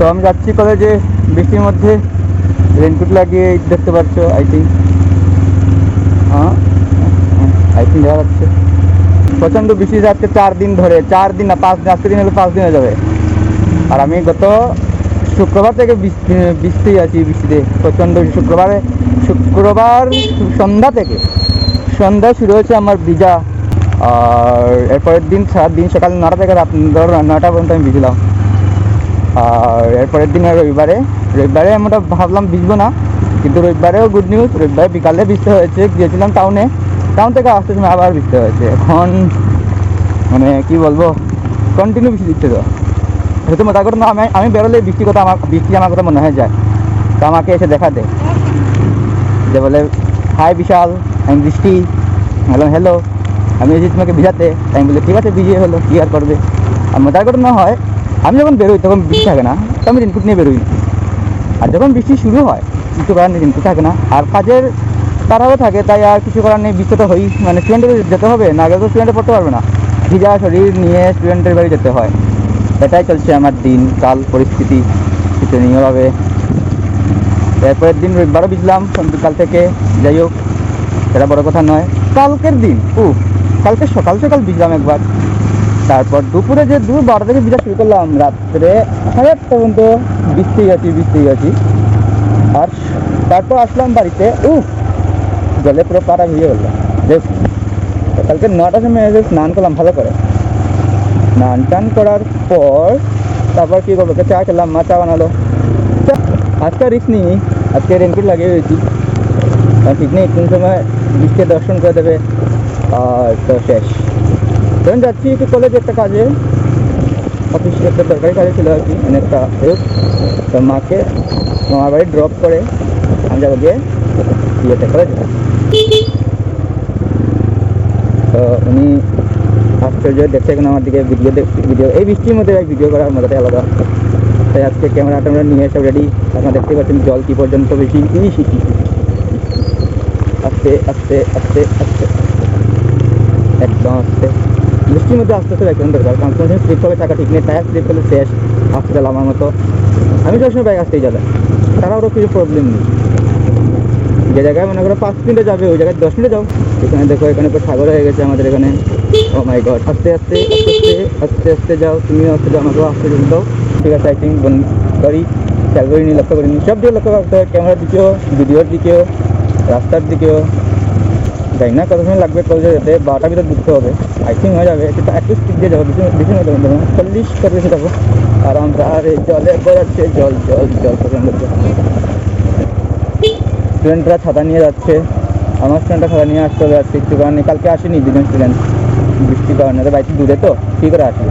তো আমি যাচ্ছি কলেজে বৃষ্টির মধ্যে, রেনকোট লাগিয়ে দেখতে পাচ্ছ। আই থিঙ্ক দেখা যাচ্ছে প্রচণ্ড বৃষ্টি আজকে 4 দিন ধরে, 4 দিন না 5 দিন, আজকে দিন হলো 5 দিন হয়ে যাবে। আর আমি গত শুক্রবার থেকে বৃষ্টি আছি, বৃষ্টিতে প্রচণ্ড। শুক্রবার সন্ধ্যা শুরু হয়েছে আমার ভিজা। আর এরপরের দিন সারাদিন সকাল 9টা থেকে রাত 9টা পর্যন্ত আমি ভিজলাম। আর এরপরের দিন রবিবারে আমরা ভাবলাম ভিজবো না, কিন্তু রবিবারেও গুড নিউজ, রবিবারে বিকালে বৃষ্টি হয়েছে। গিয়েছিলাম টাউন থেকে আসতে সময় আবার বৃষ্টি হয়েছে। এখন মানে কি বলবো, কন্টিনিউ বৃষ্টি দিচ্ছে। তো হয়তো মজা করো না, আমি বেরোলে বৃষ্টি আমার কথা মনে হয়ে যায়। তো আমাকে এসে দেখা দেয় যে বলে, হাই বিশাল, আমি বৃষ্টি। বললাম হ্যালো, আমি এসেছি তোমাকে ভিজাতে। আমি বলি ঠিক আছে, ভিজিয়ে হলো, কী আর করবে। আর মজার ঘটনা হয়, আমি যখন বেরোই তখন বৃষ্টি থাকে না, তো আমি রেনকোট নিয়ে বেরোই। আর যখন বৃষ্টি শুরু হয় কিছু করার নেই, রেনকোট থাকে না, আর কাজের তারাও থাকে, তাই আর কিছু করার নেই। বৃষ্টি তো হই, মানে স্টুডেন্টের যেতে হবে, না গেলে তো স্টুডেন্টে পড়তে পারবে না। ভিজা শরীর নিয়ে স্টুডেন্টের বাড়ি যেতে হয়। এটাই চলছে আমার দিনকাল পরিস্থিতি শোচনীয়ভাবে। এরপরের দিন রবিবারও ভিজলাম বিকাল থেকে। যাই হোক, সেটা বড় কথা নয়। কালকের দিন কালকে সকাল ভিজলাম একবার। তারপর দুপুরে যে 12টা থেকে ভিজা শুরু করলাম, রাত্রে 8:30 পর্যন্ত ভিজতেই আছি। আর তারপর আসলাম বাড়িতে, জলে পুরো পাড়া ভিজে গেলাম। কালকে 9টার সময় স্নান করলাম ভালো করে। স্নান টান করার পর তারপর কী করবো, চা খেলাম, মা চা বানালো। আজকে রিস্ক নিই, আজকে রেনকোট লাগিয়ে হয়েছি, ঠিক নেই কোন সময় বৃষ্টি দর্শন করে দেবে। আর তো শেষ। তখন যাচ্ছি একটু কলেজে একটা কাজে, অফিসে একটা দরকারি কাজে ছিল আর কি, অনেকটা হেল্প। তো মাকে মামার বাড়ি ড্রপ করে আমি যাবো গিয়ে ইয়েতে কলেজে। তো উনি আশ্চর্য দেখছে এখন আমার দিকে, ভিডিও এই বৃষ্টির মধ্যে ভিডিও করার মজাটাই আলাদা। তাই আজকে ক্যামেরা নিয়ে সব রেডি। আপনারা দেখতে পাচ্ছেন জল কি পর্যন্ত বেশি। আস্তে আস্তে একদম আস্তে। বৃষ্টির মধ্যে আস্তে দেখুন দরকার, কারণ কোনো সময় স্লিপ হবে, টাকা ঠিক নেই, টায়ার স্লিপ হলে শেষ। আস্তে চালা আমার মতো, আমি সবসময় বাইক আসতেই চালাই, তারাও কিছু প্রবলেম নেই। যে জায়গায় মনে করো 5 মিনিটে যাবে, ওই জায়গায় 10 মিনিটে যাও। এখানে দেখো, এখানে পুরো সাগর হয়ে গেছে আমাদের এখানে। ও মাই গড, আস্তে যাও, তুমিও আস্তে যাও, আমাকেও আস্তে দাও। ঠিক আছে, আই থিঙ্ক খেয়াল করিনি, লক্ষ্য করিনি। সব দিকে লক্ষ্য করতে হবে, ক্যামেরার দিকেও, ভিডিওর দিকেও, রাস্তার দিকেও। জানি না কত সময় লাগবে কলেজে যেতে, 12টার ভিতরে ঢুকতে হবে। আই থিঙ্ক হয়ে যাবে, কিন্তু একটু স্পিড দিয়ে যাবো, বেশি মতো 40 করে যাবো আরামসে। আর এই জলে বোঝাচ্ছে, জল পছন্দ হচ্ছে। স্টুডেন্টরা ছাতা নিয়ে যাচ্ছে, আমার স্টুডেন্টরা ছাতা নিয়ে আসতে হবে আজকে, কিছু কারণে কালকে আসেনি 2জন স্টুডেন্ট বৃষ্টির কারণে। তো বাড়িতে দূরে, তো কী করে আসবে।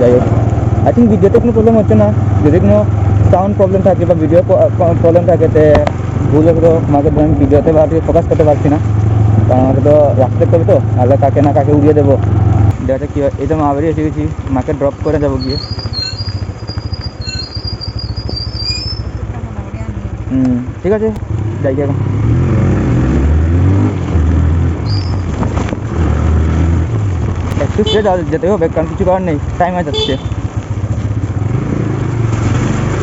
যাই হোক, আই থিঙ্ক ভিডিওতে কোনো প্রবলেম হচ্ছে না। যদি কোনো সাউন্ড প্রবলেম থাকে বা ভিডিও প্রবলেম থাকে, তো ভুল হলো আমাকে, আমি ভিডিওতে ফোকাস করতে পারছি না, কারণ আমাকে তো রাখতে হবে, তো আলাদা কাকে উড়িয়ে দেবো। দেখা কী হয়। এই তো মা বাড়ি এসে গেছি, মাকে ড্রপ করে যাবো গিয়ে। ঠিক আছে, যাই এখন। একটু যেতে হবে, কারণ কিছু করার নেই, টাইম হয়ে যাচ্ছে।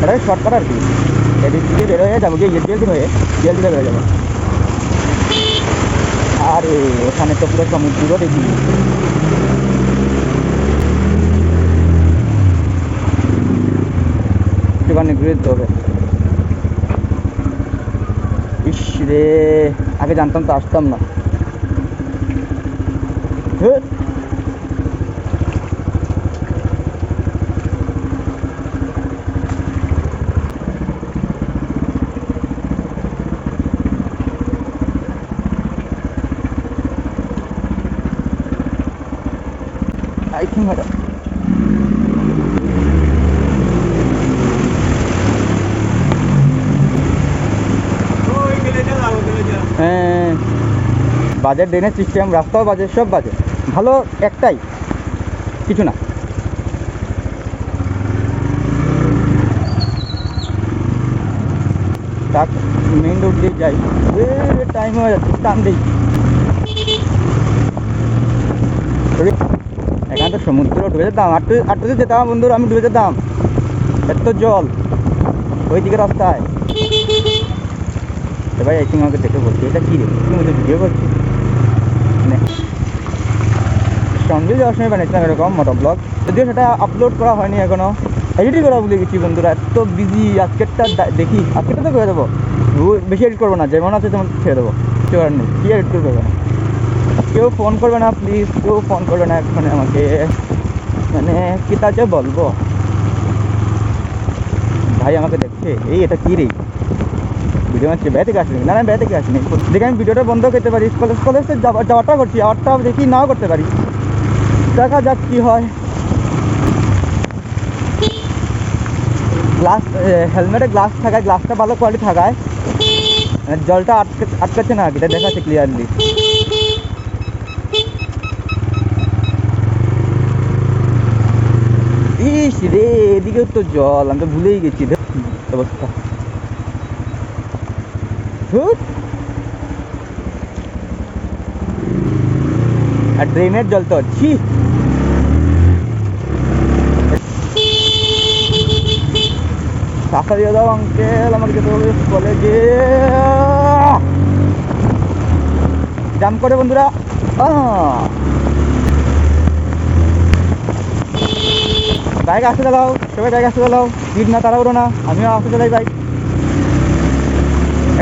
এটা শর্টকাট আর কি, এদিক থেকে বেরোয় যাবো গিয়ে জেল হয়ে বেরোয় যাবো। আরে ওখানে তো পুরো সমুদ্র দেখি। একটুখানি ঘুরে যেতে হবে। ইস রে, আগে জানতাম তো আসতাম না। I think হ্যাঁ, বাজে ড্রেনের সিস্টেম, রাস্তাও বাজে, সব বাজে। ভালো একটাই, কিছু না। তাক মেইন রোড দিয়ে যাই, টাইম হয়ে যাচ্ছে, টান দিই। এখানে তো সমুদ্র ডুবে যেতাম, আটটু যেতাম বন্ধুরা, আমি ডুবে যেতাম, এত জল। ওইদিকে রাস্তায়। ভাই এই তুমি আমাকে দেখে বলছি এটা কী রে, তুমি তো ভিডিও করছি। সঙ্গে যাওয়ার সময় বানিয়েছিলাম এরকম মোটো ব্লগ, যদিও সেটা আপলোড করা হয়নি এখনও, এডিটই করা ভুলে গেছি বন্ধুরা, এত বিজি। আজকেরটা দেখি, আজকেরটা তো করে দেবো, বেশি এডিট করবো না, যেমন আছে তেমন ছেড়ে দেবো, কিছু করার নেই, কী এডিট করবে না। কেউ ফোন করবে না প্লিজ, কেউ ফোন করবে না এখন আমাকে, মানে কী তাতে বলবো। ভাই আমাকে দেখছে, এই এটা কী রে ভিডিও হচ্ছে, বেড়া থেকে আসেনি, না না বেড়া থেকে আসেনি, দেখে আমি ভিডিওটা বন্ধ করতে পারি, কলেজে যাওয়াটা করছি, আওয়ারটা দেখি নাও করতে পারি, দেখা যাক কী হয়। গ্লাস, হেলমেটে গ্লাস থাকায়, গ্লাসটা ভালো কোয়ালিটি থাকায় জলটা আটকাচ্ছে না, এটা দেখাচ্ছে ক্লিয়ারলি। ইস রে, এদিকেও তো জল, আমি তো ভুলেই গেছি অবস্থা। আর ড্রেনের জল তো ছি। টাকা দিয়ে দাও আঙ্কেল, আমাকে যেতে হবে কলেজে। জাম করে বন্ধুরা, বাইক আসতে চালাও, সবাই বাইক আসতে চালাও, স্পিড না তাড়াহুড়ো না, আমিও আসতে চালাই বাইক।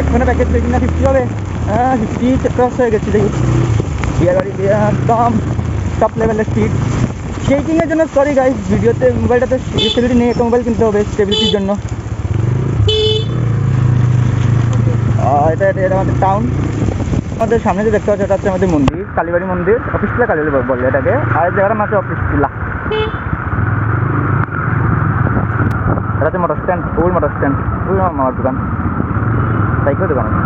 এক্ষণে প্যাকেজ পেয়েছি না 50 হবে, হ্যাঁ 50 ক্রস হয়ে গেছি, দেখি বিয়ার গাড়ি দিয়ে একদম টপ লেভেলের স্পিড। শেকিংয়ের জন্য সরি গাইস, ভিডিওতে মোবাইলটাতে স্টেবিলিটি নেই, একটা মোবাইল কিনতে হবে স্টেবিলিটির জন্য। এটা আমাদের টাউন, আমাদের সামনে যে দেখতে পাচ্ছি এটা হচ্ছে আমাদের মন্দির, কালীবাড়ি মন্দির, অফিস টিলা কালীবাড়ি বলে এটাকে, আর এই জায়গাটার মাঝে অফিস টিলা। এটা হচ্ছে মোটর স্ট্যান্ড, ওই মোটর স্ট্যান্ড, ওই আমার দোকান, সাইকেল দোকান আছে।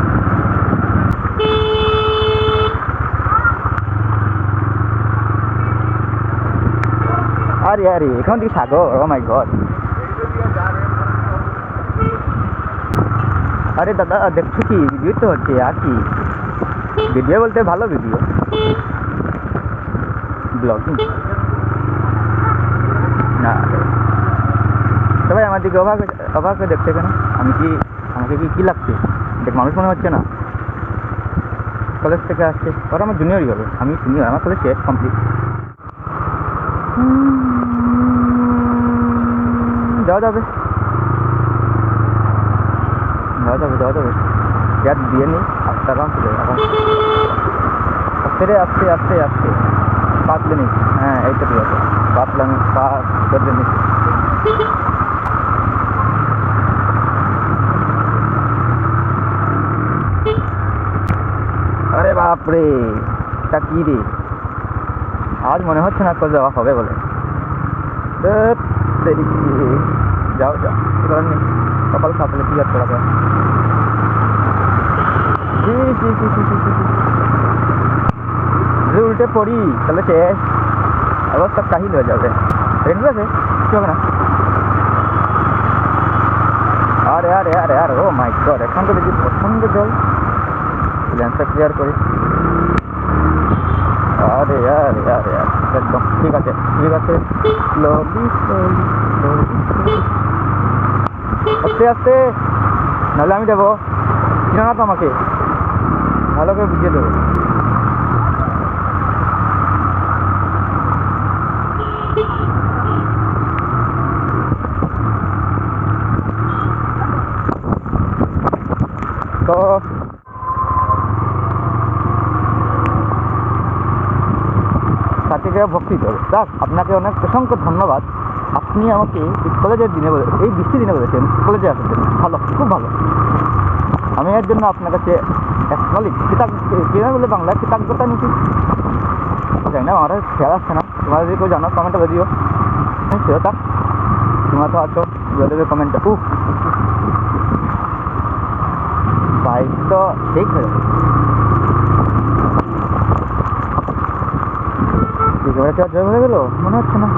আরে আরে এখান থেকে সাগর, ও মাই গড। আরে দাদা দেখছো কি, ভিডিও তো হচ্ছে আর কি, ভিডিও বলতে ভালো ভিডিও, ব্লগিং না। সবাই আমার দিকে অবাক হয়ে দেখছে কেন, আমাকে কি লাগছে, দেখ মানুষ মনে হচ্ছে না। কলেজ থেকে আসছে, ওরা আমার জুনিয়রই হবে, আমি সিনিয়র, আমার কলেজ শেষ কমপ্লিট। যাওয়া যাবে গ্যাস দিয়ে নিই, আরাম চলে আস্তে আস্তে 5 মিনিট, হ্যাঁ এই তো ঠিক আছে, 5 মিনিট 5 মিনিট। আরে বাপরে, তা কি রে, আজ মনে হচ্ছে না কল যাওয়া হবে বলে। যাও করার নেই, কপাল সাপলে কি আর করা যায়। যদি উল্টে পড়ি তাহলে শেষ, অবস্থা কাহিল হয়ে যাবে। ট্রেন আছে কি হবে না। আরে ও মাই গড, এখন তো দেখি প্রচন্ড জল, লেন্সটা ক্লিয়ার করি। আরে একদম ঠিক আছে আস্তে নাহলে আমি দেবো, চিনো না তো আমাকে, ভালো করে বুঝিয়ে দেবো। তো সাথীকে ভক্তি দেবে স্যার, আপনাকে অনেক অসংখ্য ধন্যবাদ। আপনি আমাকে এই কলেজের দিনে এই বৃষ্টির দিনে বলেছেন কলেজে আসার জন্য, ভালো, খুব ভালো। আমি এর জন্য আপনার কাছে বলে বাংলায় কৃতজ্ঞতা নিচ্ছি। জানি না আমার খেয়াল আসছে না, তোমরা যদি কেউ জানো কমেন্টে বলে দিও। সেটা তোমরা তো আছো, বলে দেবে কমেন্টে। বাইক তো ঠিক হয়ে যাবে, একেবারে কি আর জয় হয়ে গেল মনে হচ্ছে না,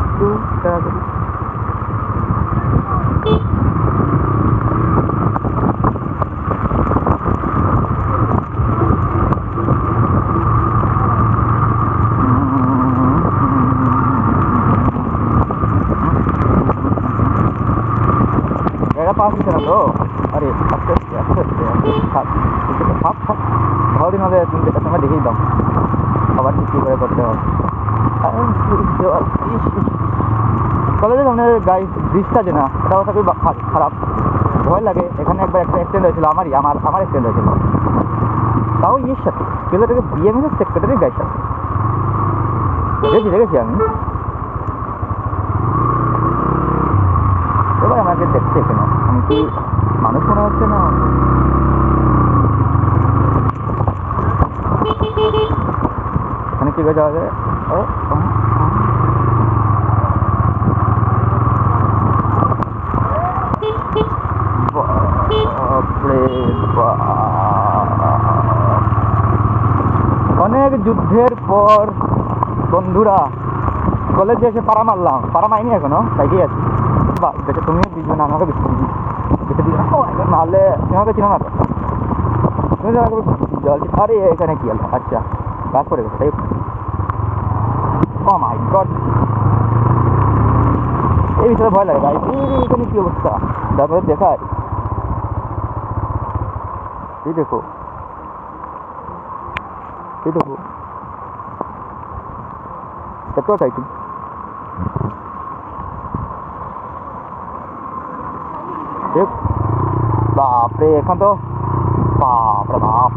একটু তাড়াতাড়ি। সাহস দিচ্ছে না তো। আরে আস্তে আস্তে আস্তে আস্তে আস্তে থাক, থাক থাক, ভালো দিন হবে, তুমি তোমার দেখেই দাও আবার কী করে করতে হবে। কলেজের সামনে গাড়ি ব্রিজটা যে না, এটা অবস্থা খুবই খারাপ, ভয় লাগে। এখানে একবার একটা অ্যাক্সিডেন্ট হয়েছিল, আমার অ্যাক্সিডেন্ট হয়েছিল, তাও ইয়ের সাথে ছেলেটাকে বিএমএস সেক্রেটারির গাড়ির সাথে দেখেছি আমি। এবার আমাকে দেখছে এখানে, আমি কি মানুষ মনে হচ্ছে না? এখানে কী করে যাওয়া যায়? অনেক যুদ্ধের পর বন্ধুরা কলেজে এসে পাড়া মারলাম, পাড়া মাইনি এখনো, সাইকেই আছি। বা দেখে তুমিও বুঝবে না, আমাকে দেখে দিই নাহলে তুমি আমাকে চিনো না তো, তুমি আমাকে জল। আরে এখানে কি হলো? আচ্ছা গাছ পড়ে গেছে, তাই। ও মাই গড, এই ভিতরে ভয় লাগে ভাই। এখানে কি অবস্থা তারপরে দেখায়, এই দেখো, এই দেখো, দেখতে চাই তুমি। বাপরে, এখন তো বাপরে বাপ,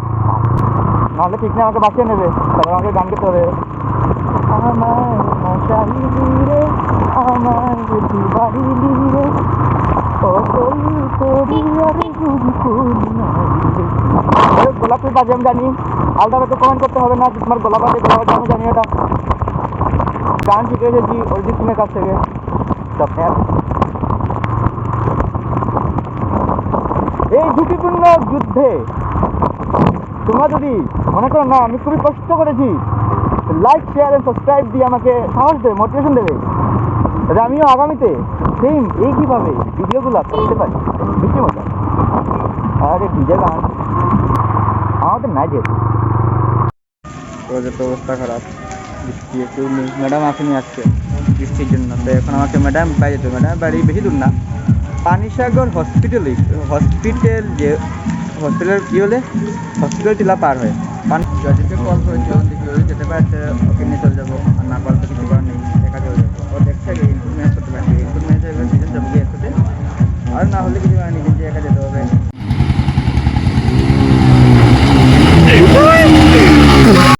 নাহলে ঠিক না আমাকে বাঁচিয়ে নেবে, তারপর আমাকে গান করতে হবে। গোলাপ ফুল বাজে আমি জানি, আলাদা তো কমেন্ট করতে হবে না তোমার গোলাপ বাজে, গোলাপ বাজে আমি জানি। এটা গান শিখে এসেছি অরিজিৎ সিংয়ের কাছ থেকে। এই ঝুঁকিপূর্ণ যুদ্ধে তোমরা যদি মনে করো না আমি খুবই কষ্ট করেছি, লাইক শেয়ার এন্ড সাবস্ক্রাইব দিয়ে আমাকে সাহস দেবে, মোটিভেশন দেবে, তাহলে আমিও আগামীতে সেম এইভাবে ভিডিওগুলো করতে পারি। বেশি মজা। আরে ডিজে গান আমাদের নাই যেহেতু, তো অবস্থা খারাপ, বৃষ্টি কেউ নেই, ম্যাডাম আসেনি আজকে বৃষ্টির জন্য। তো এখন আমাকে ম্যাডাম বাড়ি যেতে, ম্যাডাম বাড়ি বেশি দূর না, পানিসাগর হসপিটাল যে হসপিটাল কী হলে হসপিটাল টিলা পার হয়ে জজিকে কল করেছি, দেখি ওই যেতে পারছে, ওকে নিয়ে চলে যাবো, আর না পারলে তো কিছু করার নেই, দেখা চলে যাবো। ও দেখছে ইনপুট ম্যানেজ করতে পারবে, ইনপুট ম্যানেজ সিজন যাবো একসাথে, আর না হলে কিছু নিজে